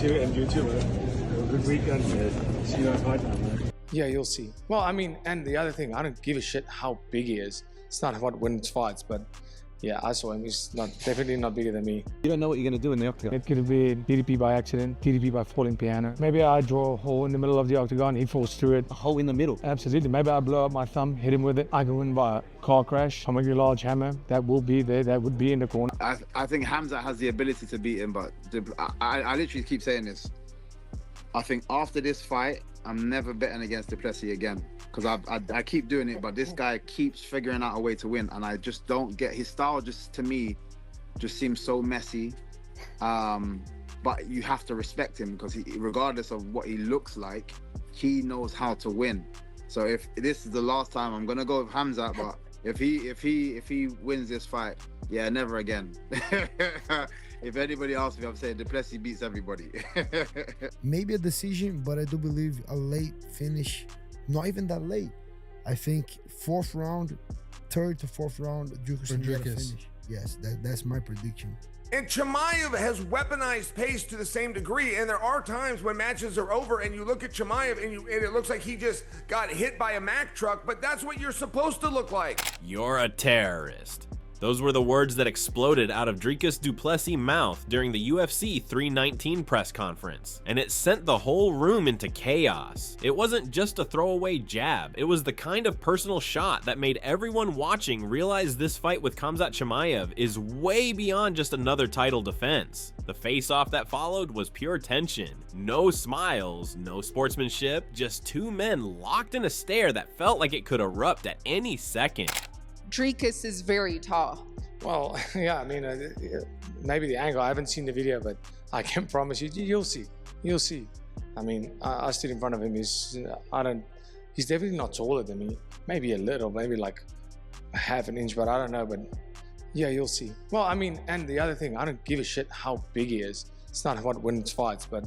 too, and you too, man. Have a good weekend, man. See you on fight night, man. Yeah, you'll see. Well, I mean, and the other thing, I don't give a shit how big he is. It's not what wins fights, but yeah, I saw him. He's definitely not bigger than me. You don't know what you're going to do in the octagon. It could be DDP by accident, DDP by falling piano. Maybe I draw a hole in the middle of the octagon, he falls through it. A hole in the middle? Absolutely. Maybe I blow up my thumb, hit him with it. I can win by a car crash. I'm a large hammer. That will be there. That would be in the corner. I think Khamzat has the ability to beat him, but I literally keep saying this. I think after this fight, I'm never betting against Plessis again, because I keep doing it, but this guy keeps figuring out a way to win, and I just don't get his style. Just to me, just seems so messy. But you have to respect him, because regardless of what he looks like, he knows how to win. So if this is the last time, I'm gonna go with Khamzat, but if he wins this fight, yeah, never again. If anybody asks me, I'm saying Plessis beats everybody. Maybe a decision, but I do believe a late finish. Not even that late. I think fourth round, third to fourth round, Dricus will get a finish. Yes, that's my prediction. And Chimaev has weaponized pace to the same degree, and there are times when matches are over and you look at Chimaev and it looks like he just got hit by a Mack truck, but that's what you're supposed to look like. You're a terrorist. Those were the words that exploded out of Dricus du Plessis' mouth during the UFC 319 press conference, and it sent the whole room into chaos. It wasn't just a throwaway jab, it was the kind of personal shot that made everyone watching realize this fight with Khamzat Chimaev is way beyond just another title defense. The face-off that followed was pure tension. No smiles, no sportsmanship, just two men locked in a stare that felt like it could erupt at any second. Dricus is very tall. Well, yeah, I mean, maybe the angle, I haven't seen the video, but I can promise you, you'll see. You'll see. I mean, I stood in front of him. He's definitely not taller than me. Maybe a little, maybe like a half an inch, but I don't know. But yeah, you'll see. Well, I mean, and the other thing, I don't give a shit how big he is. It's not what wins fights, but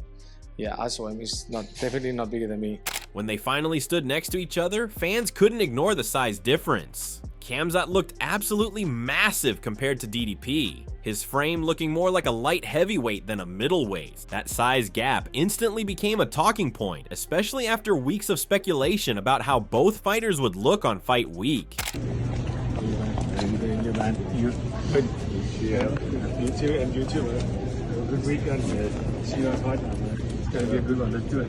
yeah, I saw him. He's definitely not bigger than me. When they finally stood next to each other, fans couldn't ignore the size difference. Khamzat looked absolutely massive compared to DDP, his frame looking more like a light heavyweight than a middleweight. That size gap instantly became a talking point, especially after weeks of speculation about how both fighters would look on fight week. Yeah, you too, and you too, man. Have a good weekend, man. See you on fight night, man. It's gonna be a good one. Let's do it.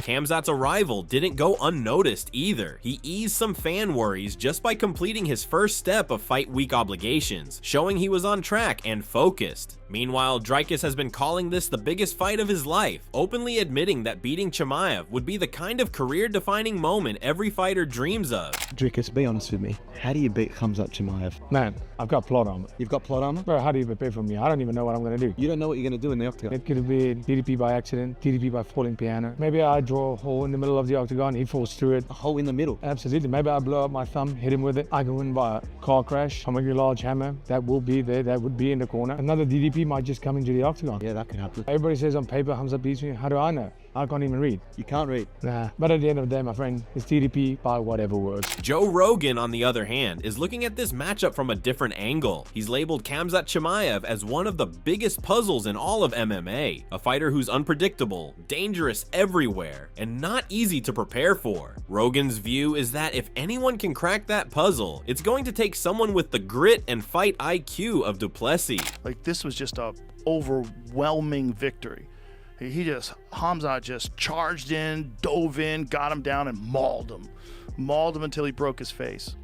Khamzat's arrival didn't go unnoticed either. He eased some fan worries just by completing his first step of fight week obligations, showing he was on track and focused. Meanwhile, Dricus has been calling this the biggest fight of his life, openly admitting that beating Chimaev would be the kind of career-defining moment every fighter dreams of. Dricus, be honest with me. How do you beat Khamzat Chimaev? Man, I've got plot armor. You've got plot armor? Bro, how do you prepare for me? I don't even know what I'm going to do. You don't know what you're going to do in the octagon. It could be DDP by accident, DDP by falling piano. Maybe I draw a hole in the middle of the octagon, he falls through it. A hole in the middle? Absolutely. Maybe I blow up my thumb, hit him with it. I can win by a car crash. I'm a large hammer. That will be there. That would be in the corner. Another DDP might just come into the octagon. Yeah, that could happen. Everybody says on paper Khamzat beats me. How do I know? I can't even read. You can't read? Nah. But at the end of the day, my friend, it's DDP by whatever works. Joe Rogan, on the other hand, is looking at this matchup from a different angle. He's labeled Khamzat Chimaev as one of the biggest puzzles in all of MMA, a fighter who's unpredictable, dangerous everywhere, and not easy to prepare for. Rogan's view is that if anyone can crack that puzzle, it's going to take someone with the grit and fight IQ of du Plessis. Like, this was just a overwhelming victory. Khamzat just charged in, dove in, got him down, and mauled him until he broke his face.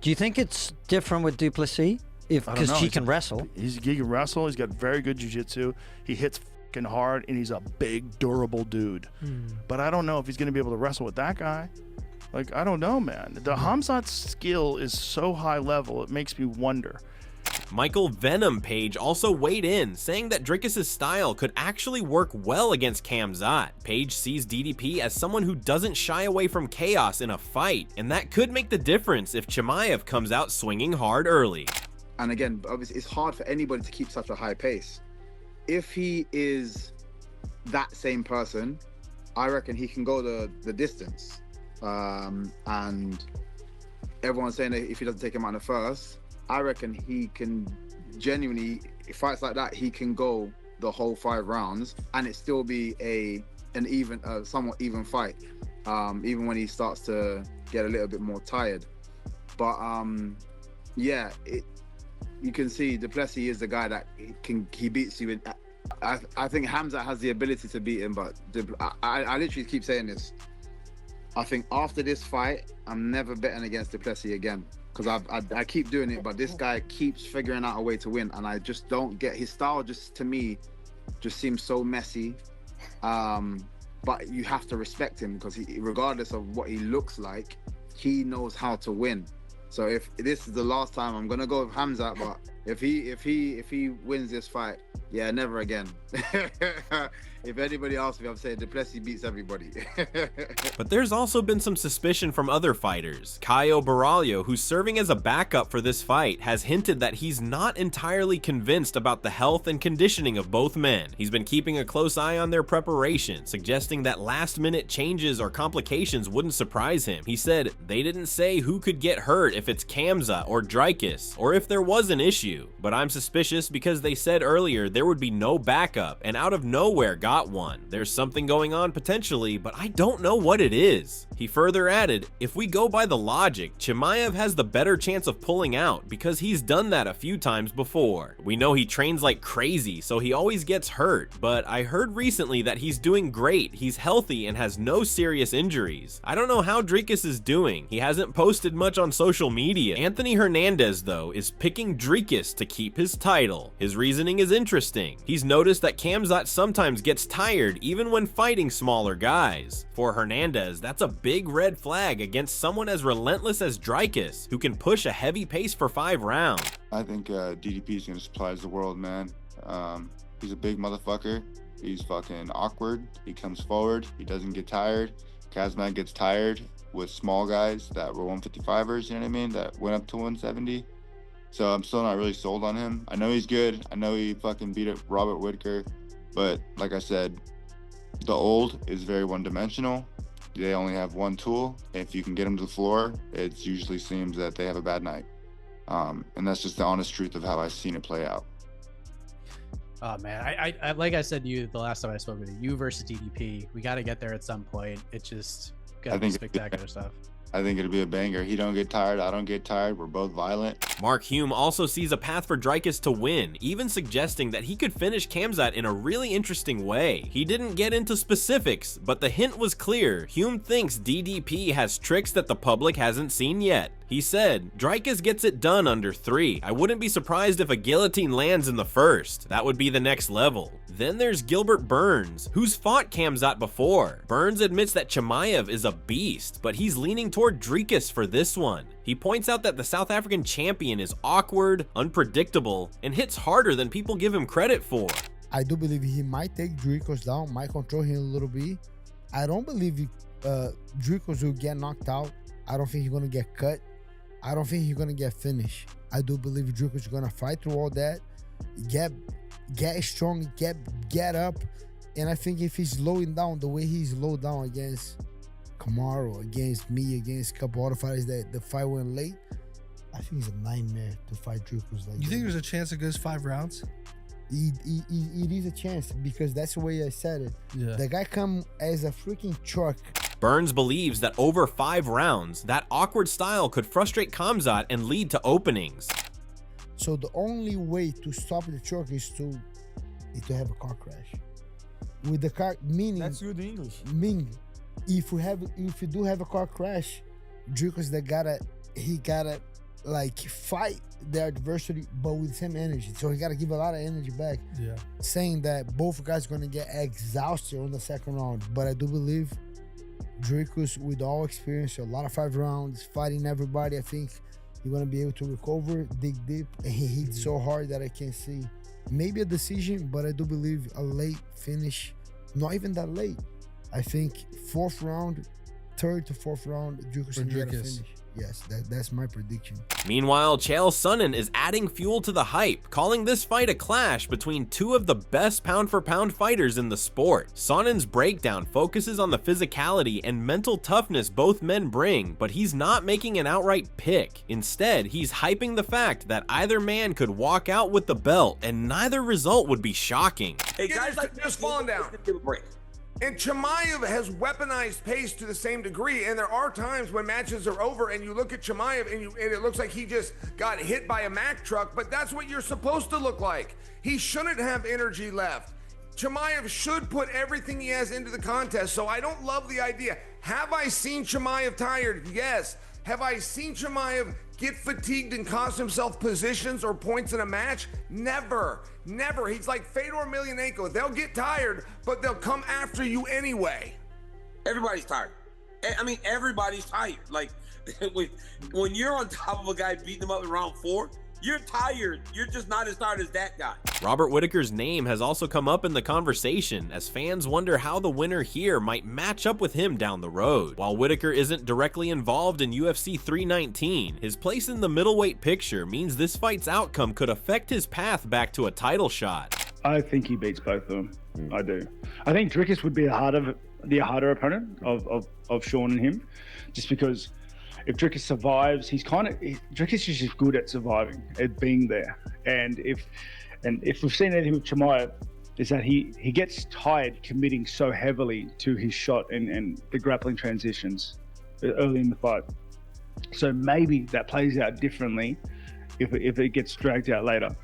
Do you think it's different with du Plessis? Because he can wrestle. He can wrestle. He's got very good jiu-jitsu. He hits fucking hard, and he's a big, durable dude. But I don't know if he's going to be able to wrestle with that guy. Like, I don't know, man. The Khamzat's skill is so high level, it makes me wonder. Michael Venom Page also weighed in, saying that Dricus' style could actually work well against Khamzat. Page sees DDP as someone who doesn't shy away from chaos in a fight, and that could make the difference if Chimaev comes out swinging hard early. And again, obviously, it's hard for anybody to keep such a high pace. If he is that same person, I reckon he can go the distance. And everyone's saying that if he doesn't take him out in the first, I reckon he can genuinely, fights like that, he can go the whole 5 rounds and it still be an even, somewhat even fight, even when he starts to get a little bit more tired. But yeah, you can see Plessis is the guy that he beats you in. I think Khamzat has the ability to beat him, but I literally keep saying this. I think after this fight, I'm never betting against Plessis again, because I keep doing it, but this guy keeps figuring out a way to win, and I just don't get his style. Just to me, just seems so messy. But you have to respect him, because regardless of what he looks like, he knows how to win. So if this is the last time, I'm gonna go with Khamzat. But if he wins this fight, yeah, never again. If anybody asks me, I'm saying Plessis beats everybody. But there's also been some suspicion from other fighters. Caio Borralho, who's serving as a backup for this fight, has hinted that he's not entirely convinced about the health and conditioning of both men. He's been keeping a close eye on their preparation, suggesting that last-minute changes or complications wouldn't surprise him. He said, "They didn't say who could get hurt, if it's Khamzat or Dricus, or if there was an issue. But I'm suspicious because they said earlier there would be no backup, and out of nowhere got one. There's something going on potentially, but I don't know what it is." He further added, "If we go by the logic, Chimaev has the better chance of pulling out because he's done that a few times before. We know he trains like crazy, so he always gets hurt, but I heard recently that he's doing great, he's healthy and has no serious injuries. I don't know how Dricus is doing. He hasn't posted much on social media." Anthony Hernandez, though, is picking Dricus to keep his title. His reasoning is interesting. He's noticed that Khamzat sometimes gets tired even when fighting smaller guys. For Hernandez, that's a big red flag against someone as relentless as Dricus, who can push a heavy pace for 5 rounds. I think DDP is going to surprise the world, man. He's a big motherfucker. He's fucking awkward. He comes forward. He doesn't get tired. Khamzat gets tired with small guys that were 155ers, you know what I mean, that went up to 170. So I'm still not really sold on him. I know he's good. I know he fucking beat up Robert Whitaker. But like I said, the old is very one-dimensional. They only have one tool. If you can get them to the floor, it usually seems that they have a bad night. And that's just the honest truth of how I've seen it play out. Oh man, I like I said to you the last time I spoke with you versus DDP. We got to get there at some point. It's just got to be spectacular stuff. I think it'll be a banger. He don't get tired, I don't get tired. We're both violent. Mark Hume also sees a path for Dricus to win, even suggesting that he could finish Khamzat in a really interesting way. He didn't get into specifics, but the hint was clear. Hume thinks DDP has tricks that the public hasn't seen yet. He said, "Dricus gets it done under 3. I wouldn't be surprised if a guillotine lands in the first. That would be the next level." Then there's Gilbert Burns, who's fought Khamzat before. Burns admits that Chimaev is a beast, but he's leaning toward Dricus for this one. He points out that the South African champion is awkward, unpredictable, and hits harder than people give him credit for. I do believe he might take Dricus down, might control him a little bit. I don't believe Dricus will get knocked out. I don't think he's gonna get cut. I don't think he's gonna get finished. I do believe Dricus is gonna fight through all that, get strong, get up, and I think if he's slowing down the way he's slowed down against Kamaru, against me, against a couple other fighters that the fight went late, I think it's a nightmare to fight Dricus like that. You think there's a chance it goes 5 rounds? It is a chance, because that's the way I said it. Yeah. The guy come as a freaking truck. Burns believes that over 5 rounds, that awkward style could frustrate Khamzat and lead to openings. So the only way to stop the truck is to have a car crash. With the car, meaning That's good English. Meaning, if you do have a car crash, Dricus gotta like fight the adversary, but with the same energy. So he gotta give a lot of energy back. Yeah. Saying that both guys gonna get exhausted on the second round, but I do believe Dricus, with all experience, a lot of 5 rounds, fighting everybody, I think you're gonna be able to recover, dig deep, and he hits so hard that I can see maybe a decision, but I do believe a late finish. Not even that late. I think 4th round, 3rd to 4th round, Dricus can get a finish. Yes, that's my prediction. Meanwhile, Chael Sonnen is adding fuel to the hype, calling this fight a clash between two of the best pound-for-pound fighters in the sport. Sonnen's breakdown focuses on the physicality and mental toughness both men bring, but he's not making an outright pick. Instead, he's hyping the fact that either man could walk out with the belt, and neither result would be shocking. Hey guys, just falling down. Give a break. And Chimaev has weaponized pace to the same degree, and there are times when matches are over and you look at Chimaev and it looks like he just got hit by a Mack truck, but that's what you're supposed to look like. He shouldn't have energy left. Chimaev should put everything he has into the contest, so I don't love the idea. Have I seen Chimaev tired? Yes. Have I seen Chimaev get fatigued and cost himself positions or points in a match? Never, never. He's like Fedor Emelianenko. They'll get tired, but they'll come after you anyway. Everybody's tired. I mean, everybody's tired. Like, when you're on top of a guy beating him up in round 4, you're tired. You're just not as tired as that guy. Robert Whittaker's name has also come up in the conversation, as fans wonder how the winner here might match up with him down the road. While Whittaker isn't directly involved in UFC 319, his place in the middleweight picture means this fight's outcome could affect his path back to a title shot. I think he beats both of them. I do. I think Dricus would be the harder opponent of Sean and him, just because if Dricus survives, Dricus is just good at surviving, at being there. And if we've seen anything with Chimaev, is that he gets tired committing so heavily to his shot and the grappling transitions early in the fight. So maybe that plays out differently if it gets dragged out later.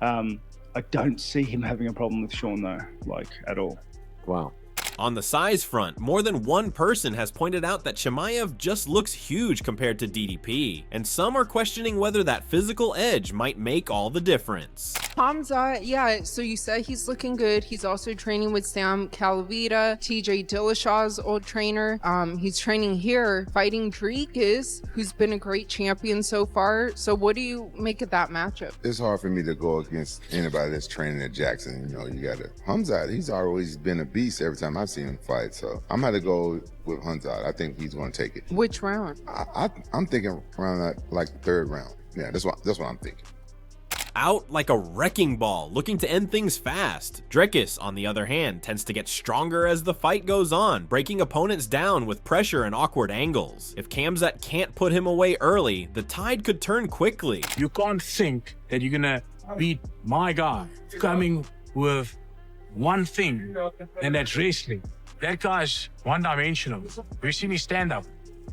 I don't see him having a problem with Sean though, like at all. Wow. On the size front, more than one person has pointed out that Chimaev just looks huge compared to DDP, and some are questioning whether that physical edge might make all the difference. Khamzat, yeah, so you said he's looking good. He's also training with Sam Calavita, TJ Dillashaw's old trainer. He's training here, fighting Dricus, who's been a great champion so far. So what do you make of that matchup? It's hard for me to go against anybody that's training at Jackson. You know, you got to Khamzat, he's always been a beast every time I've seen him fight. So I'm going to go with Khamzat. I think he's going to take it. Which round? I'm thinking around that, like the 3rd round. Yeah, that's what I'm thinking. Out like a wrecking ball, looking to end things fast. Dricus, on the other hand, tends to get stronger as the fight goes on, breaking opponents down with pressure and awkward angles. If Khamzat can't put him away early, the tide could turn quickly. You can't think that you're gonna beat my guy coming with one thing, and that's wrestling. That guy's one-dimensional. We've seen his stand-up.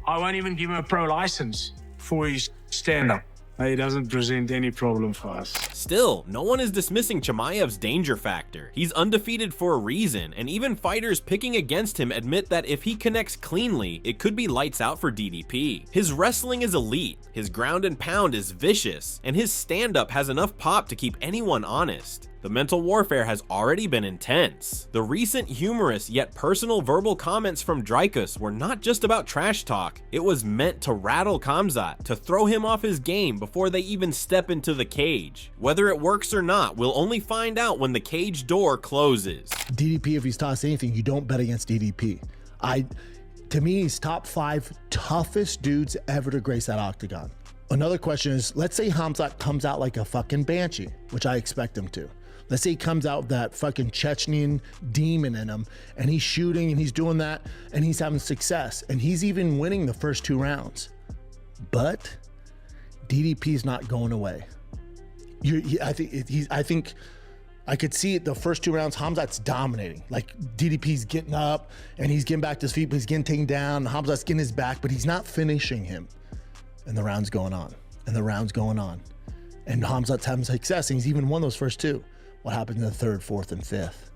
I won't even give him a pro license for his stand-up. He doesn't present any problem for us. Still, no one is dismissing Chimaev's danger factor. He's undefeated for a reason, and even fighters picking against him admit that if he connects cleanly, it could be lights out for DDP. His wrestling is elite, his ground and pound is vicious, and his stand-up has enough pop to keep anyone honest. The mental warfare has already been intense. The recent humorous yet personal verbal comments from Dricus were not just about trash talk. It was meant to rattle Khamzat, to throw him off his game before they even step into the cage. Whether it works or not, we'll only find out when the cage door closes. DDP, if he's tossed anything, you don't bet against DDP. To me, he's top 5 toughest dudes ever to grace that octagon. Another question is, let's say Khamzat comes out like a fucking banshee, which I expect him to. Let's say he comes out with that fucking Chechnyan demon in him, and he's shooting and he's doing that and he's having success and he's even winning the first 2 rounds. But DDP's not going away. I think I could see it the first 2 rounds. Khamzat's dominating. Like DDP's getting up and he's getting back to his feet, but he's getting taken down. Khamzat's getting his back, but he's not finishing him. And the round's going on, and the round's going on, and Khamzat's having success, and he's even won those first 2. What happens in the 3rd, 4th, and 5th?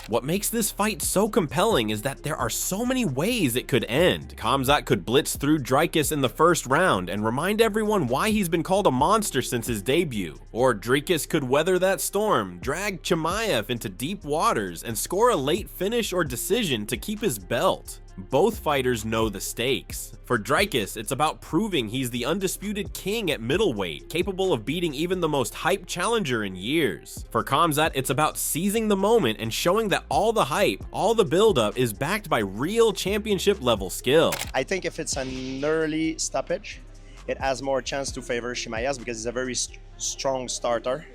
What makes this fight so compelling is that there are so many ways it could end. Khamzat could blitz through Dricus in the first round and remind everyone why he's been called a monster since his debut. Or Dricus could weather that storm, drag Chimaev into deep waters, and score a late finish or decision to keep his belt. Both fighters know the stakes. For Dricus, it's about proving he's the undisputed king at middleweight, capable of beating even the most hyped challenger in years. For Khamzat, it's about seizing the moment and showing that all the hype, all the buildup is backed by real championship level skill. I think if it's an early stoppage, it has more chance to favor Chimaev because he's a very strong starter.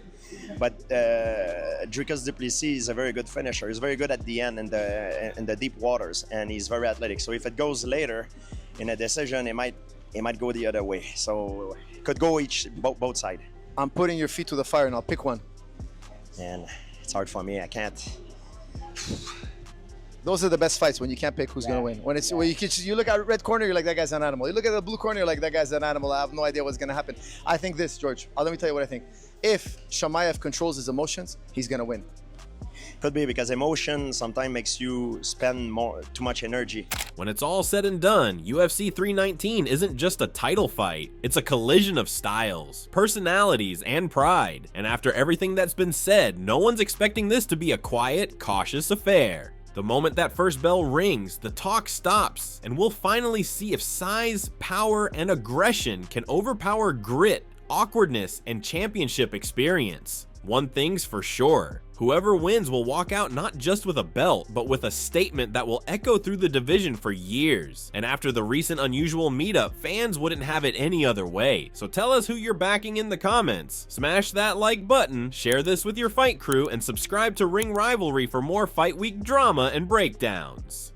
But Dricus du Plessis is a very good finisher. He's very good at the end in the deep waters, and he's very athletic. So if it goes later in a decision, it might go the other way. So it could go both sides. I'm putting your feet to the fire, and I'll pick one. And it's hard for me. I can't. Those are the best fights when you can't pick who's gonna win. When it's when you look at red corner, you're like, that guy's an animal. You look at the blue corner, you're like, that guy's an animal. I have no idea what's gonna happen. I think this, George. Let me tell you what I think. If Chimaev controls his emotions, he's gonna win. Could be, because emotion sometimes makes you spend too much energy. When it's all said and done, UFC 319 isn't just a title fight. It's a collision of styles, personalities, and pride. And after everything that's been said, no one's expecting this to be a quiet, cautious affair. The moment that first bell rings, the talk stops, and we'll finally see if size, power, and aggression can overpower grit, awkwardness, and championship experience. One thing's for sure, whoever wins will walk out not just with a belt, but with a statement that will echo through the division for years. And after the recent unusual meetup, fans wouldn't have it any other way. So tell us who you're backing in the comments. Smash that like button, share this with your fight crew, and subscribe to Ring Rivalry for more Fight Week drama and breakdowns.